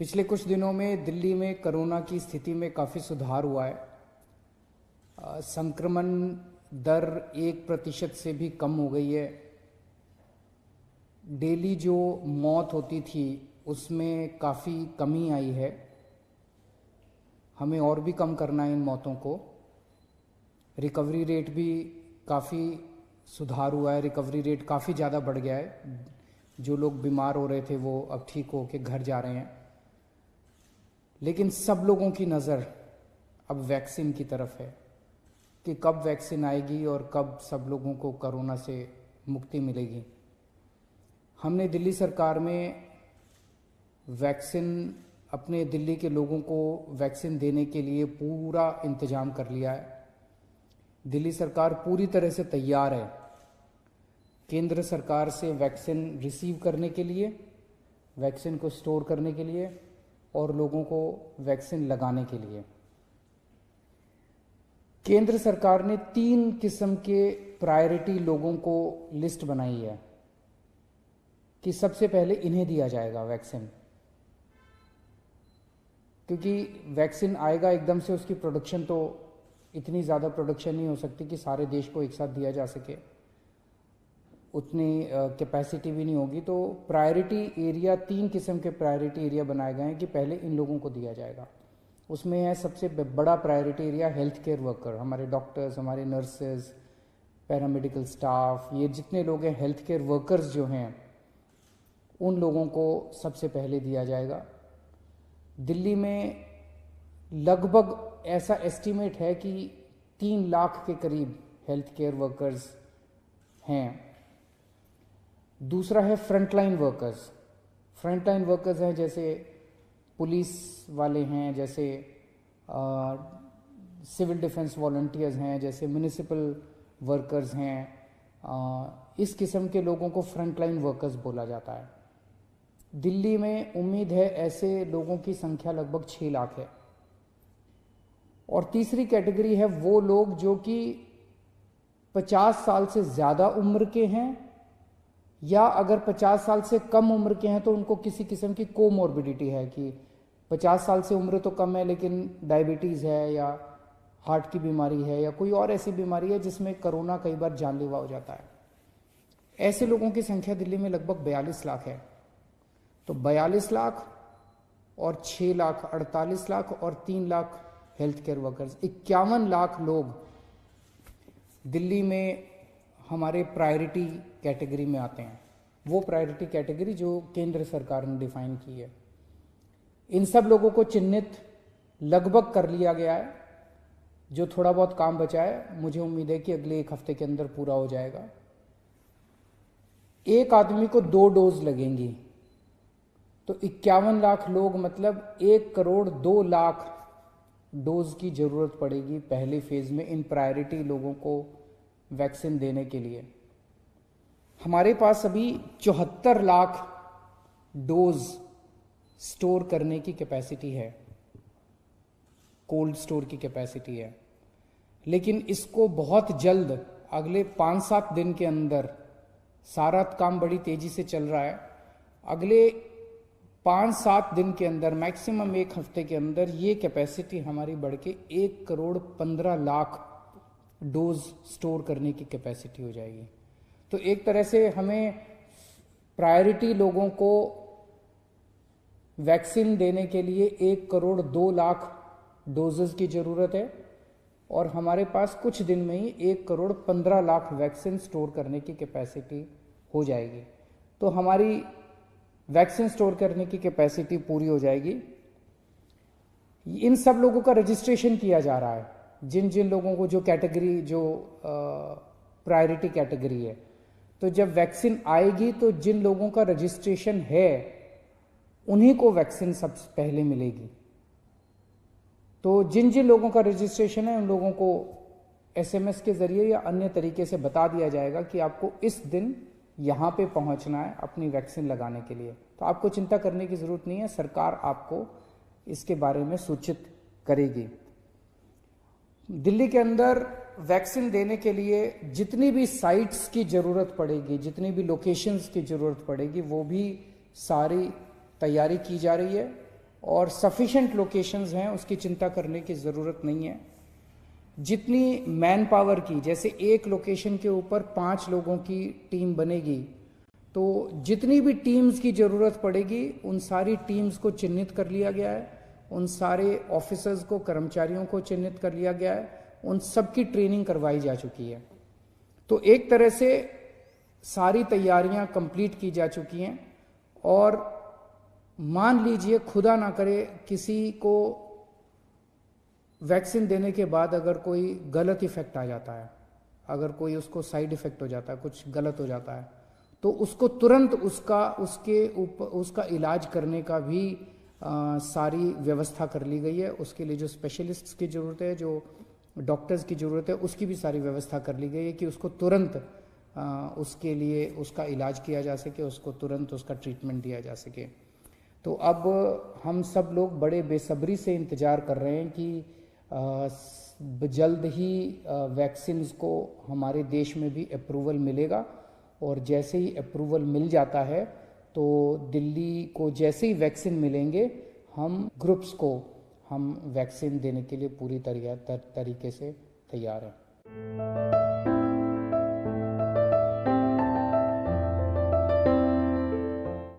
पिछले कुछ दिनों में दिल्ली में कोरोना की स्थिति में काफ़ी सुधार हुआ है। संक्रमण दर 1% से भी कम हो गई है। डेली जो मौत होती थी उसमें काफ़ी कमी आई है। हमें और भी कम करना है इन मौतों को। रिकवरी रेट भी काफ़ी सुधार हुआ है। रिकवरी रेट काफ़ी ज़्यादा बढ़ गया है। जो लोग बीमार हो रहे थे वो अब ठीक हो के घर जा रहे हैं। लेकिन सब लोगों की नज़र अब वैक्सीन की तरफ है कि कब वैक्सीन आएगी और कब सब लोगों को कोरोना से मुक्ति मिलेगी। हमने दिल्ली सरकार में वैक्सीन अपने दिल्ली के लोगों को वैक्सीन देने के लिए पूरा इंतजाम कर लिया है। दिल्ली सरकार पूरी तरह से तैयार है केंद्र सरकार से वैक्सीन रिसीव करने के लिए, वैक्सीन को स्टोर करने के लिए और लोगों को वैक्सीन लगाने के लिए। केंद्र सरकार ने 3 किस्म के प्रायोरिटी लोगों को लिस्ट बनाई है कि सबसे पहले इन्हें दिया जाएगा वैक्सीन, क्योंकि वैक्सीन आएगा एकदम से, उसकी प्रोडक्शन तो इतनी ज़्यादा प्रोडक्शन नहीं हो सकती कि सारे देश को एक साथ दिया जा सके, उतनी कैपेसिटी भी नहीं होगी। तो प्रायोरिटी एरिया 3 किस्म के प्रायोरिटी एरिया बनाए गए हैं कि पहले इन लोगों को दिया जाएगा। उसमें है सबसे बड़ा priority area health care worker, हमारे डॉक्टर्स, हमारे नर्सेज, पैरामेडिकल स्टाफ, ये जितने लोग हैं हेल्थ केयर वर्कर्स जो हैं उन लोगों को सबसे पहले दिया जाएगा। दिल्ली में लगभग ऐसा एस्टीमेट है कि 3 लाख के करीब हेल्थ केयर वर्कर्स हैं। दूसरा है फ्रंटलाइन वर्कर्स। फ्रंटलाइन वर्कर्स हैं जैसे पुलिस वाले हैं, जैसे सिविल डिफेंस वॉलंटियर्स हैं, जैसे म्युनिसिपल वर्कर्स हैं। इस किस्म के लोगों को फ्रंटलाइन वर्कर्स बोला जाता है। दिल्ली में उम्मीद है ऐसे लोगों की संख्या लगभग 6 लाख है। और तीसरी कैटेगरी है वो लोग जो कि 50 साल से ज़्यादा उम्र के हैं, या अगर 50 साल से कम उम्र के हैं तो उनको किसी किस्म की कोमॉर्बिडिटी है कि 50 साल से उम्र तो कम है लेकिन डायबिटीज़ है या हार्ट की बीमारी है या कोई और ऐसी बीमारी है जिसमें कोरोना कई बार जानलेवा हो जाता है। ऐसे लोगों की संख्या दिल्ली में लगभग 42 लाख है। तो 42 लाख और 6 लाख 48 लाख और 3 lakh health care workers, 51 lakh लोग दिल्ली में हमारे प्रायोरिटी कैटेगरी में आते हैं। वो प्रायोरिटी कैटेगरी जो केंद्र सरकार ने डिफाइन की है। इन सब लोगों को चिन्हित लगभग कर लिया गया है। जो थोड़ा बहुत काम बचा है मुझे उम्मीद है कि अगले 1 हफ्ते के अंदर पूरा हो जाएगा। एक आदमी को 2 डोज लगेंगी, तो 51 लाख लोग मतलब 1 करोड़ 2 लाख डोज की जरूरत पड़ेगी पहले फेज में इन प्रायोरिटी लोगों को वैक्सीन देने के लिए। हमारे पास अभी 74 लाख डोज स्टोर करने की कैपेसिटी है, कोल्ड स्टोर की कैपेसिटी है। लेकिन इसको बहुत जल्द अगले 5-7 दिन के अंदर, सारा काम बड़ी तेजी से चल रहा है, अगले 5-7 दिन के अंदर, मैक्सिमम 1 हफ्ते के अंदर ये कैपेसिटी हमारी बढ़ के 1 करोड़ 15 लाख डोज स्टोर करने की कैपेसिटी हो जाएगी। तो एक तरह से हमें प्रायोरिटी लोगों को वैक्सीन देने के लिए 1 करोड़ 2 लाख डोजेस की ज़रूरत है और हमारे पास कुछ दिन में ही 1 करोड़ 15 लाख वैक्सीन स्टोर करने की कैपेसिटी हो जाएगी। तो हमारी वैक्सीन स्टोर करने की कैपेसिटी पूरी हो जाएगी। इन सब लोगों का रजिस्ट्रेशन किया जा रहा है, जिन जिन लोगों को जो कैटेगरी, जो प्रायोरिटी कैटेगरी है। तो जब वैक्सीन आएगी तो जिन लोगों का रजिस्ट्रेशन है उन्हीं को वैक्सीन सबसे पहले मिलेगी। तो जिन जिन लोगों का रजिस्ट्रेशन है उन लोगों को SMS के जरिए या अन्य तरीके से बता दिया जाएगा कि आपको इस दिन यहाँ पे पहुँचना है अपनी वैक्सीन लगाने के लिए। तो आपको चिंता करने की ज़रूरत नहीं है, सरकार आपको इसके बारे में सूचित करेगी। दिल्ली के अंदर वैक्सीन देने के लिए जितनी भी साइट्स की ज़रूरत पड़ेगी, जितनी भी लोकेशंस की ज़रूरत पड़ेगी, वो भी सारी तैयारी की जा रही है। और सफिशेंट लोकेशंस हैं, उसकी चिंता करने की ज़रूरत नहीं है। जितनी मैन पावर की, जैसे एक लोकेशन के ऊपर 5 लोगों की टीम बनेगी, तो जितनी भी टीम्स की ज़रूरत पड़ेगी उन सारी टीम्स को चिन्हित कर लिया गया है, उन सारे ऑफिसर्स को, कर्मचारियों को चिन्हित कर लिया गया है, उन सब की ट्रेनिंग करवाई जा चुकी है। तो एक तरह से सारी तैयारियां कंप्लीट की जा चुकी हैं। और मान लीजिए खुदा ना करे किसी को वैक्सीन देने के बाद अगर कोई गलत इफेक्ट आ जाता है, अगर कोई उसको साइड इफेक्ट हो जाता है, कुछ गलत हो जाता है, तो उसको तुरंत उसका इलाज करने का भी सारी व्यवस्था कर ली गई है। उसके लिए जो स्पेशलिस्ट्स की ज़रूरत है, जो डॉक्टर्स की ज़रूरत है, उसकी भी सारी व्यवस्था कर ली गई है कि उसको तुरंत उसके लिए उसका इलाज किया जा सके, उसको तुरंत उसका ट्रीटमेंट दिया जा सके। तो अब हम सब लोग बड़े बेसब्री से इंतज़ार कर रहे हैं कि जल्द ही वैक्सीन को हमारे देश में भी अप्रूवल मिलेगा। और जैसे ही अप्रूवल मिल जाता है तो दिल्ली को जैसे ही वैक्सीन मिलेंगे, हम ग्रुप्स को हम वैक्सीन देने के लिए पूरी तरीके से तैयार हैं।